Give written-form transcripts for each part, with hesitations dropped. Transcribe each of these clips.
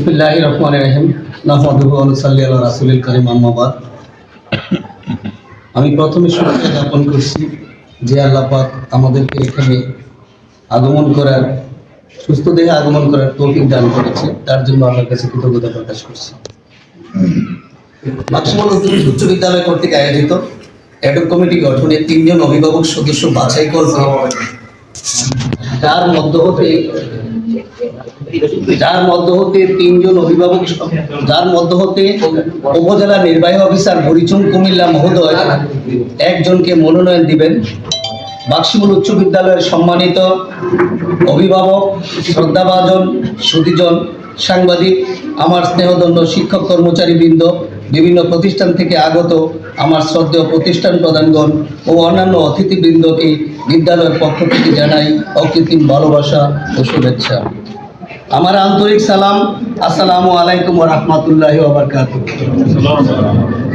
বিসমিল্লাহির রহমানির রহিম নাহমাদুহু ওয়া নুসাল্লি আলা রাসূলিল কারীম আম্মা বাদ। আমি প্রথমে শুকরিয়া জ্ঞাপন করছি যে আল্লাহ পাক আমাদেরকে এখানে আগমন করার সুস্থ দেহে আগমন করার তৌফিক দান করেছে, তার জন্য আল্লাহর কাছে কৃতজ্ঞতা প্রকাশ করছি। মাকসুমুল উচ্চ বিদ্যালয় কর্তৃক আয়োজিত অ্যাডহক কমিটি গঠনে 3 জন অভিভাবক সদস্য বাছাই করবে, যার মধ্য হতে 3 জন অভিভাবক, যার মধ্য হতে উপজেলা নির্বাহী অফিসার বরিচুং কুমিল্লা মহোদয় একজনকে মনোনয়ন দিবেন। মাকসুমুল উচ্চ বিদ্যালয়ের সম্মানিত অভিভাবক, শ্রদ্ধাভাজন, সুধীজন, সাংবাদিক, আমার স্নেহধন্য শিক্ষক কর্মচারীবৃন্দ, বিভিন্ন প্রতিষ্ঠান থেকে আগত আমার শ্রদ্ধেয় প্রতিষ্ঠান প্রধানগণ ও অন্যান্য অতিথিবৃন্দকে বিদ্যালয়ের পক্ষ থেকে জানাই অকৃত্রিম ভালোবাসা ও শুভেচ্ছা। আমার আন্তরিক সালাম, আসসালামু আলাইকুম ওয়া রাহমাতুল্লাহি ওয়া বারাকাতুহু।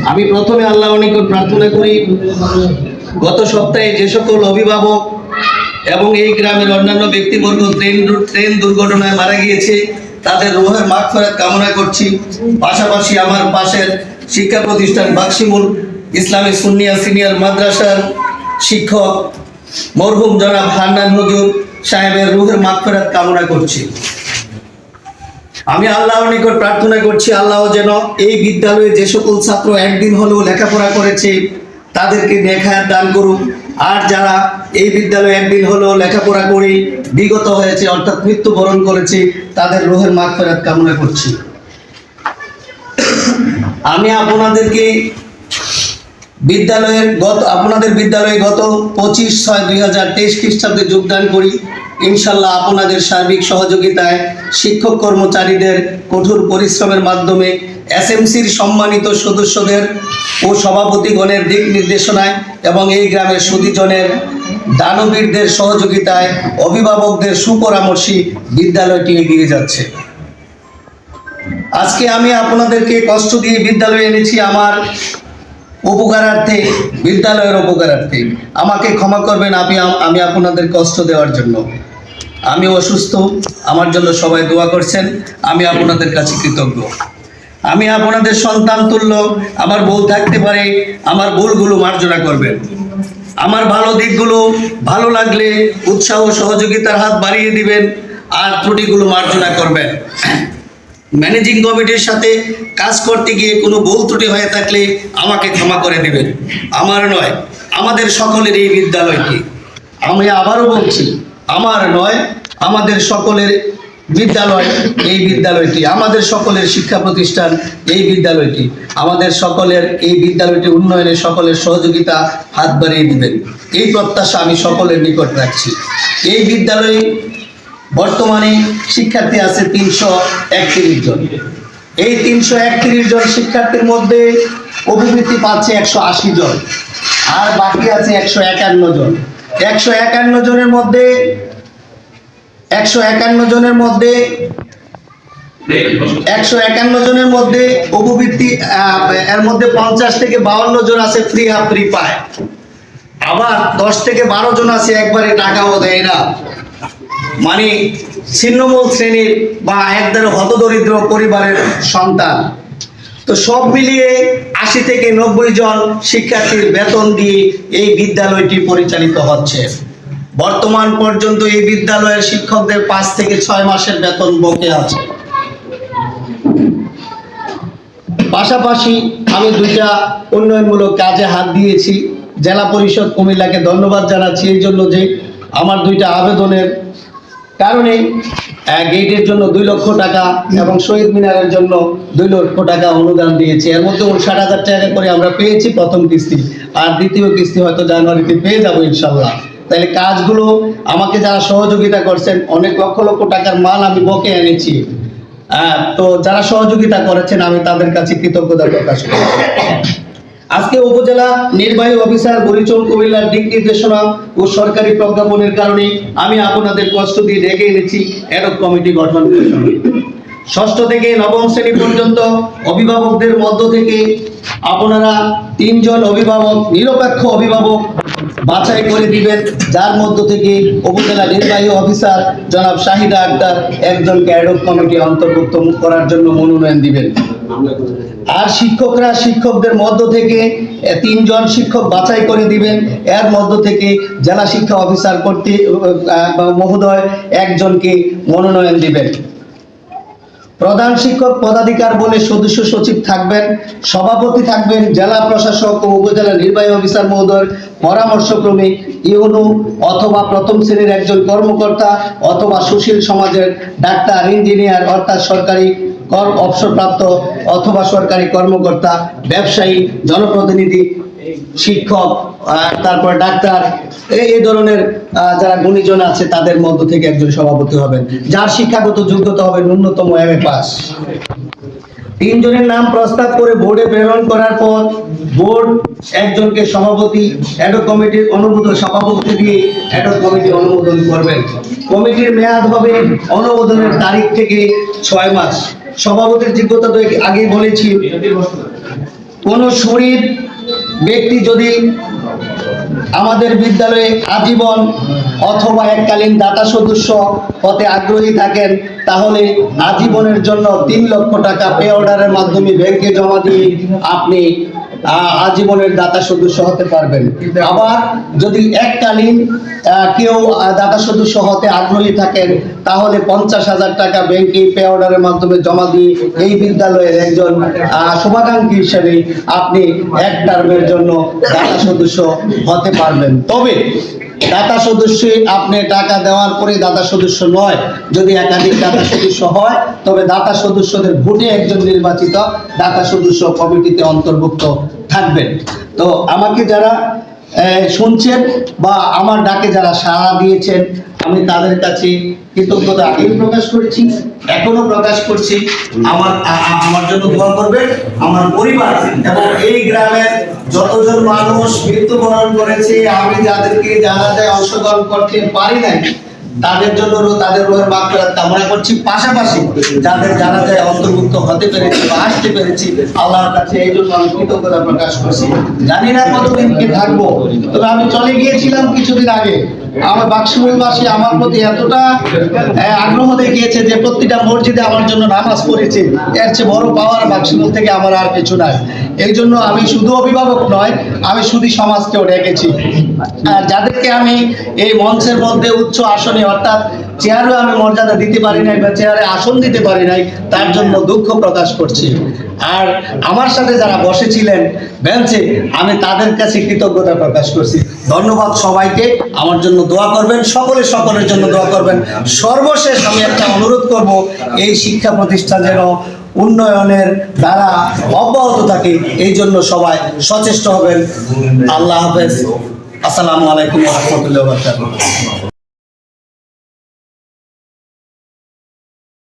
আমি প্রথমে আল্লাহর নিকট প্রার্থনা করি, গত সপ্তাহে যে সকল অভিভাবক এবং এই গ্রামের অন্যান্য ব্যক্তিবর্গ ট্রেন দুর্ঘটনায় মারা গিয়েছে তাদের রূহের মাগফিরাত কামনা করছি। পাশাপাশি আমার পাশের শিক্ষা প্রতিষ্ঠান মাকসিমুল ইসলামী সুন্নিয়া সিনিয়র মাদ্রাসার শিক্ষক মরহুম জনাব হান্নান হুজুর সাহেবের রূহের মাগফিরাত কামনা করছি। আমি আল্লাহর নিকট প্রার্থনা করছি, আল্লাহ যেন এই বিদ্যালয়ে যে সকল ছাত্র একদিন হলেও লেখাপড়া করেছে তাদেরকে নেখায়াত দান করুক, আর যারা এই বিদ্যালয়ে একদিন হলেও লেখাপড়া করে বিগত হয়েছে অর্থাৎ মৃত্যুবরণ করেছে তাদের রূহের মাগফিরাত কামনা করছি। আমি আপনাদেরকে আপনাদের বিদ্যালয়ে গত 25/6/2023 খ্রিস্টাব্দে যোগদান করি। ইনশাল্লাহ আপনাদের সার্বিক সহযোগিতায়, শিক্ষক কর্মচারীদের কঠোর পরিশ্রমের মাধ্যমে, এসএমসির সম্মানিত সদস্যদের ও সভাপতিগণের দিক নির্দেশনায় এবং এই গ্রামের সুধীজনের দানবীরদের সহযোগিতায়, অভিভাবকদের সুপরামর্শে বিদ্যালয়টি এগিয়ে যাচ্ছে। আজকে আমি আপনাদেরকে কষ্ট দিয়ে বিদ্যালয়ে এনেছি আমার উপকারার্থে, বিদ্যালয়ের উপকারার্থে। আমাকে ক্ষমা করবেন আমি আপনাদের কষ্ট দেওয়ার জন্য। আমি অসুস্থ, আমার জন্য সবাই দোয়া করছেন, আমি আপনাদের কাছে কৃতজ্ঞ। আমি আপনাদের সন্তান তুল্য, আমার ভুল থাকতে পারে, আমার ভুলগুলো মার্জনা করবেন। আমার ভালো দিকগুলো ভালো লাগলে উৎসাহ সহযোগিতার হাত বাড়িয়ে দিবেন, আর ত্রুটিগুলো মার্জনা করবেন। ম্যানেজিং কমিটির সাথে কাজ করতে গিয়ে কোনো ভুল ত্রুটি হয়ে থাকলে আমাকে ক্ষমা করে দিবেন। আমার নয়, আমাদের সকলের এই বিদ্যালয়টি, আমি আবারও বলছি, আমার নয়, আমাদের সকলের বিদ্যালয় এই বিদ্যালয়টি, আমাদের সকলের শিক্ষা প্রতিষ্ঠান এই বিদ্যালয়টি, আমাদের সকলের এই বিদ্যালয়টি উন্নয়নে সকলের সহযোগিতা হাত বাড়িয়ে দিবেন, এই প্রত্যাশা আমি সকলের নিকট রাখছি। এই বিদ্যালয়ে বর্তমানে শিক্ষার্থী আছে 331 জন। এই 331 জন শিক্ষার্থীর মধ্যে অভিবৃত্তি পাচ্ছে 180 জন, আর বাকি আছে 151 জন। 151 জনের মধ্যে 151 জনের মধ্যে অভিবৃত্তি, এর মধ্যে 50 থেকে 52 জন আছে ফ্রি হাফ ফ্রি পায়, আবার 10 থেকে 12 জন আছে একবারে টাকাও দেয় না, মানে ছিন্নমূল শ্রেণীর বা একদম হতদরিদ্র পরিবারের সন্তান। তো সব মিলিয়ে 80 থেকে 90 জন শিক্ষার্থীর বেতন দিয়ে এই বিদ্যালয়টি পরিচালিত হচ্ছে। বর্তমান পর্যন্ত এই বিদ্যালয়ের শিক্ষকদের 5 থেকে 6 মাসের বেতন বকে আছে। পাশাপাশি আমি 2টা উন্নয়নমূলক কাজে হাত দিয়েছি। জেলা পরিষদ কুমিল্লাকে ধন্যবাদ জানাচ্ছি এই জন্য যে আমার 2টা আবেদনের কারণে গেটের জন্য 2 লক্ষ টাকা এবং শহীদ মিনারের জন্য 2 লক্ষ টাকা অনুদান দিয়েছে। এর মধ্যে 59,000 টাকা করে আমরা পেয়েছি প্রথম কিস্তি, আর দ্বিতীয় কিস্তি হয়তো জানুয়ারিতে পেয়ে যাবো ইনশাল্লাহ। তাহলে কাজগুলো আমাকে যারা সহযোগিতা করছেন, অনেক লক্ষ লক্ষ টাকার মাল আমি বকে এনেছি, তো যারা সহযোগিতা করেছেন আমি তাদের কাছে কৃতজ্ঞতা প্রকাশ করি। আজকে উপজেলা নির্বাহী অফিসার বরিচুং কুমিল্লার দিক নির্দেশনা ও সরকারি প্রজ্ঞাপনের কারণে আমি আপনাদের কষ্ট দিয়ে ডেকে এনেছি অ্যাডহক কমিটি গঠন করে। 6ষ্ঠ থেকে 9ম শ্রেণী পর্যন্ত অভিভাবকদের মধ্য থেকে আপনারা 3 জন অভিভাবক, নিরপেক্ষ অভিভাবক বাছাই করে দিবেন, যার মধ্য থেকে উপজেলা নির্বাহী অফিসার জনাব শাহিদা আক্তার একজনকে অ্যাডহক কমিটি অন্তর্ভুক্ত করার জন্য মনোনয়ন দিবেন। আর শিক্ষকরা শিক্ষকদের মধ্য থেকে 3 জন শিক্ষক বাছাই করে দিবেন, এর মধ্য থেকে জেলা শিক্ষা অফিসার কর্তৃক মহোদয় একজনকে মনোনয়ন দিবেন। প্রধান শিক্ষক পদাধিকার বলে সদস্য সচিব থাকবেন, সভাপতি থাকবেন জেলা প্রশাসক ও উপজেলা নির্বাহী অফিসার মহোদয়ের পরামর্শক্রমে ইউনু অথবা প্রথম শ্রেণীর একজন কর্মকর্তা অথবা সুশীল সমাজের ডাক্তার, ইঞ্জিনিয়ার অর্থাৎ সরকারি কর অবসরপ্রাপ্ত অথবা সরকারি কর্মকর্তা, ব্যবসায়ী, জনপ্রতিনিধি, শিক্ষক, তারপর ডাক্তার, এই ধরনের যারা গুণীজন আছে তাদের মধ্য থেকে একজন সভাপতি হবেন, যার শিক্ষাগত যোগ্যতা হবে ন্যূনতম MA পাস। 3 জনের নাম প্রস্তাব করে বোর্ডে প্রেরণ করার পর বোর্ড একজনকে সভাপতি অ্যাডহক কমিটির অনুমোদন সভাপতি দিয়ে অ্যাডহক কমিটি অনুমোদন করবেন। কমিটির মেয়াদ হবে অনুমোদনের তারিখ থেকে 6 মাস। সভাপতির যোগ্যতা তো আগেই বলেছি। কোন শহীদ ব্যক্তি যদি আমাদের বিদ্যালয়ে আজীবন অথবা এককালীন দাতা সদস্য হতে আগ্রহী থাকেন, তাহলে আজীবনের জন্য 3 লক্ষ টাকা পে অর্ডারের মাধ্যমে ব্যাংকে জমা দিয়ে আপনি আজীবনের দাতা সদস্য হতে পারবেন। আবার যদি এককালীন কেউ দাতা সদস্য হতে আগ্রহী থাকেন, তাহলে 50,000 টাকা ব্যাংকে পে অর্ডারের মাধ্যমে জমা দিয়ে এই বিদ্যালয়ের একজন শুভাকাঙ্ক্ষী হিসেবে আপনি 1 টার্মের জন্য দাতা সদস্য হতে পারবেন। তবে দাতা সদস্য আপনি টাকা দেওয়ার পরে দাতা সদস্য নয়, যদি একাধিক দাতা সদস্য হয় তবে দাতা সদস্যদের ভোটে একজন নির্বাচিত দাতা সদস্য কমিটিতে অন্তর্ভুক্ত থাকবেন। তো আমাকে যারা শুনছেন বা আমার ডাকে যারা সাড়া দিয়েছেন, আমি তাদের কাছে কৃতজ্ঞতা আগেই প্রকাশ করেছি, এখনো প্রকাশ করছি। আমার জন্য দোয়া করবেন, আমার পরিবার এবং এই গ্রামের যতজন মানুষ মৃত্যুবরণ করেছে, আমি যাদেরকে জানাজায় অংশগ্রহণ করতে পারি নাই তাদের জন্য তাদের রোহের মাগফিরাত কামনা করছি। পাশাপাশি যাদের জানাজায় অন্তর্ভুক্ত হতে পেরেছি বা আসতে পেরেছি, আল্লাহর কাছে এই জন্য আমি কৃতজ্ঞতা প্রকাশ করছি। জানি না কতদিন কি থাকবো, তবে আমি চলে গিয়েছিলাম কিছুদিন আগে। আমার বাক্সমুলবাসী আমার প্রতি এতটা আগ্রহ দেখিয়েছে যে প্রতিটা মসজিদে আমার জন্য নামাজ পড়েছে। এর চেয়ে বড় পাওয়ার বাক্সমুল থেকে আমার আর কিছু নাই। এই জন্য আমি শুধু অভিভাবক নয়, আমি শুধু সমাজকেও ডেকেছি। আর যাদেরকে আমি এই মঞ্চের মধ্যে উচ্চ আসনে অর্থাৎ চেয়ারে আমি মর্যাদা দিতে পারি নাই বা চেয়ারে আসন দিতে পারি নাই, তার জন্য দুঃখ প্রকাশ করছি। আর আমার সাথে যারা বসেছিলেন বেঞ্চে, আমি তাদের কাছে কৃতজ্ঞতা প্রকাশ করছি। ধন্যবাদ সবাইকে। আমার জন্য দোয়া করবেন, সকলের জন্য দোয়া করবেন। সর্বশেষ আমি একটা অনুরোধ করব, এই শিক্ষা প্রতিষ্ঠান যেন উন্নয়নের দ্বারা অব্যাহত থাকে, এই জন্য সবাই সচেষ্ট হবেন। আল্লাহ হাফেজ। আসসালামু আলাইকুম ওয়া রাহমাতুল্লাহি ওয়া বারাকাতুহু।